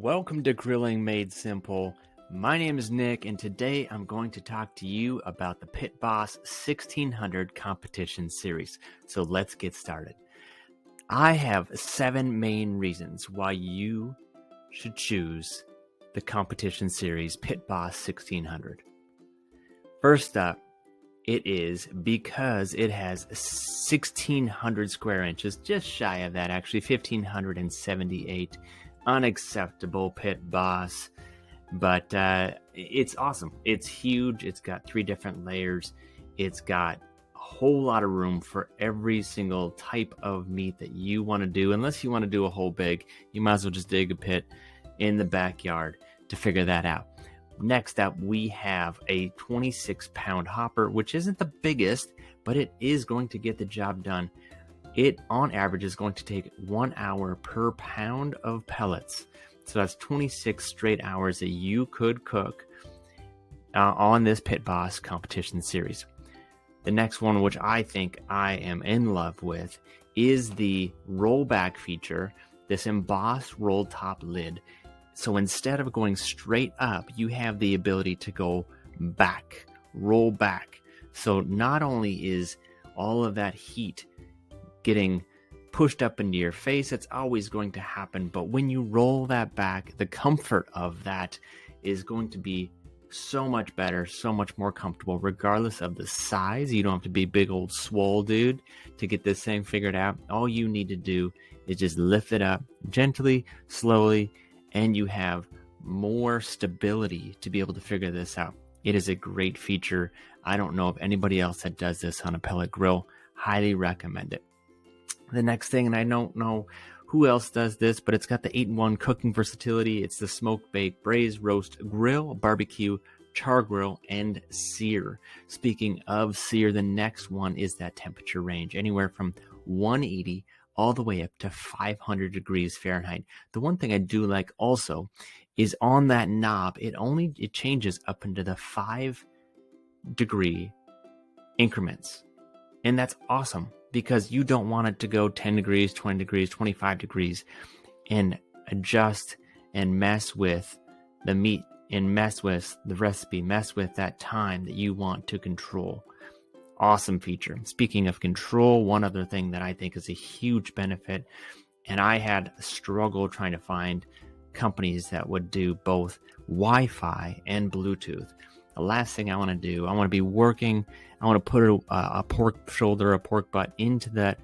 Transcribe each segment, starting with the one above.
Welcome to Grilling Made Simple. My name is Nick, and today I'm going to talk to you about the Pit Boss 1600 competition series. So let's get started. I have 7 main reasons why you should choose the competition series Pit Boss 1600. First up, it is because it has 1600 square inches, just shy of that actually, 1578. Unacceptable, Pit Boss, but it's awesome. It's huge. It's got 3 different layers. It's got a whole lot of room for every single type of meat that you want to do. Unless you want to do a whole big, you might as well just dig a pit in the backyard to figure that out. Next up, we have a 26-pound hopper, which isn't the biggest, but it is going to get the job done. It, on average, is going to take 1 hour per pound of pellets. So that's 26 straight hours that you could cook on this Pit Boss competition series. The next one, which I think I am in love with, is the rollback feature, this embossed roll top lid. So instead of going straight up, you have the ability to go back, roll back. So not only is all of that heat getting pushed up into your face, it's always going to happen, but when you roll that back, the comfort of that is going to be so much better, so much more comfortable, regardless of the size. You don't have to be big old swole dude to get this thing figured out. All you need to do is just lift it up gently, slowly, and you have more stability to be able to figure this out. It is a great feature. I don't know of anybody else that does this on a pellet grill. Highly recommend it. The next thing, and I don't know who else does this, but it's got the 8-in-1 cooking versatility. It's the smoke, bake, braise, roast, grill, barbecue, char grill, and sear. Speaking of sear, the next one is that temperature range, anywhere from 180 all the way up to 500 degrees Fahrenheit. The one thing I do like also is on that knob, it changes up into the 5-degree increments. And that's awesome, because you don't want it to go 10 degrees, 20 degrees, 25 degrees and adjust and mess with the meat and mess with the recipe, mess with that time that you want to control. Awesome feature. Speaking of control, one other thing that I think is a huge benefit, and I had a struggle trying to find companies that would do both Wi-Fi and Bluetooth. The last thing I want to do, I want to be working, I want to put a pork shoulder, a pork butt into that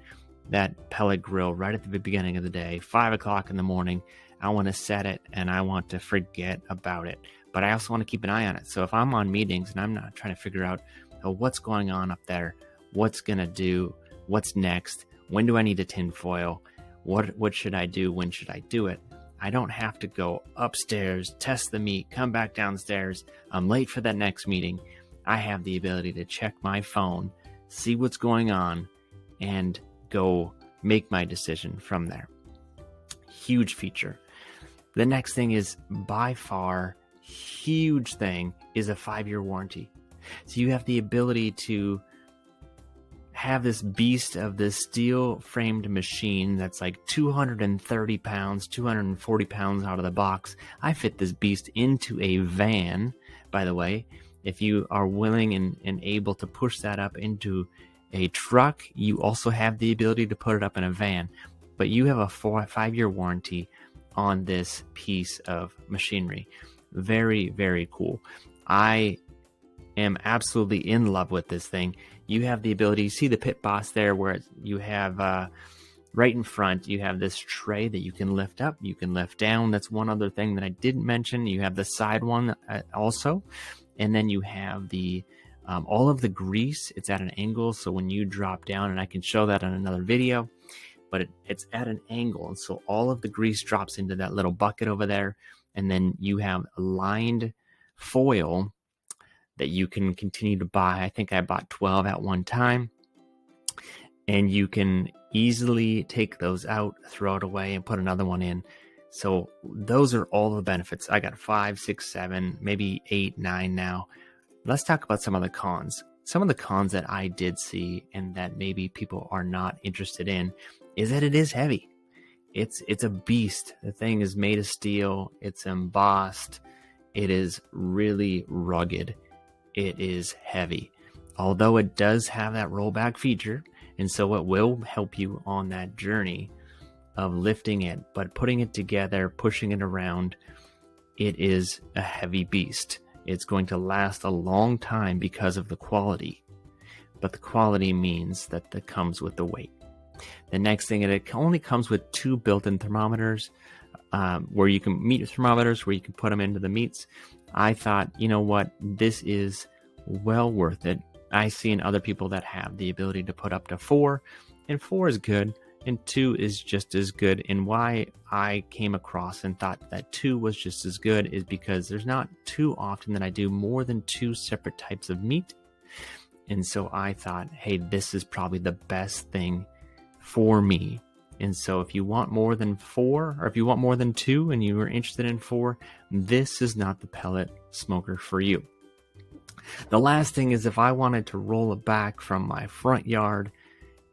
pellet grill right at the beginning of the day, 5 o'clock in the morning. I want to set it and I want to forget about it. But I also want to keep an eye on it. So if I'm on meetings and I'm not trying to figure out what's going on up there, what's going to do, what's next, when do I need a tin foil, what should I do, when should I do it? I don't have to go upstairs, test the meat, come back downstairs. I'm late for that next meeting. I have the ability to check my phone, see what's going on, and go make my decision from there. Huge feature. The next thing is, by far, huge thing, is a 5-year warranty. So you have the ability to have this beast of this steel framed machine that's like 230 pounds, 240 pounds out of the box. I fit this beast into a van, by the way. If you are willing and able to push that up into a truck, you also have the ability to put it up in a van. But you have a 5-year warranty on this piece of machinery. Very, very cool. I am absolutely in love with this thing. You have the ability, you see the Pit Boss there where you have right in front, you have this tray that you can lift up, you can lift down. That's one other thing that I didn't mention. You have the side one also, and then you have the all of the grease. It's at an angle, so when you drop down, and I can show that on another video, but it's at an angle, and so all of the grease drops into that little bucket over there, and then you have lined foil that you can continue to buy. I think I bought 12 at one time, and you can easily take those out, throw it away, and put another one in. So those are all the benefits. I got 5, 6, 7, maybe 8, 9 now. Let's talk about some of the cons. Some of the cons that I did see and that maybe people are not interested in is that it is heavy. It's a beast. The thing is made of steel. It's embossed. It is really rugged. It is heavy. Although it does have that rollback feature, and so it will help you on that journey of lifting it, but putting it together, pushing it around, it is a heavy beast. It's going to last a long time because of the quality, but the quality means that it comes with the weight. The next thing, it only comes with 2 built-in thermometers, where you can meat thermometers, where you can put them into the meats. I thought, you know what, this is well worth it. I seen other people that have the ability to put up to 4, and 4 is good, and 2 is just as good. And why I came across and thought that 2 was just as good is because there's not too often that I do more than 2 separate types of meat. And so I thought, hey, this is probably the best thing for me. And so if you want more than 4, or if you want more than 2 and you are interested in 4, this is not the pellet smoker for you. The last thing is, if I wanted to roll it back from my front yard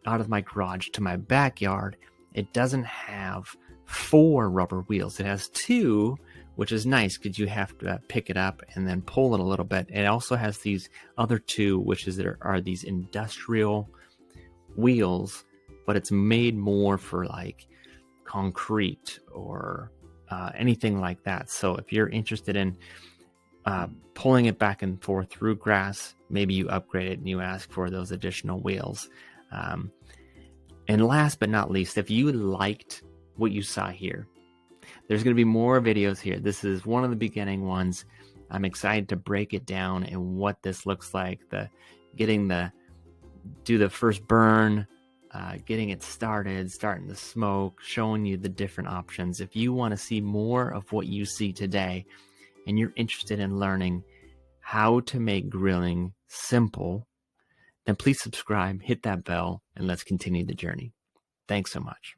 out of my garage to my backyard, it doesn't have 4 rubber wheels. It has 2, which is nice because you have to pick it up and then pull it a little bit. It also has these other 2, which are these industrial wheels, but it's made more for like concrete or anything like that. So if you're interested in pulling it back and forth through grass, maybe you upgrade it and you ask for those additional wheels. And last but not least, if you liked what you saw here, there's going to be more videos here. This is one of the beginning ones. I'm excited to break it down and what this looks like. Do the first burn, getting it started, starting the smoke, showing you the different options. If you want to see more of what you see today, and you're interested in learning how to make grilling simple, then please subscribe, hit that bell, and let's continue the journey. Thanks so much.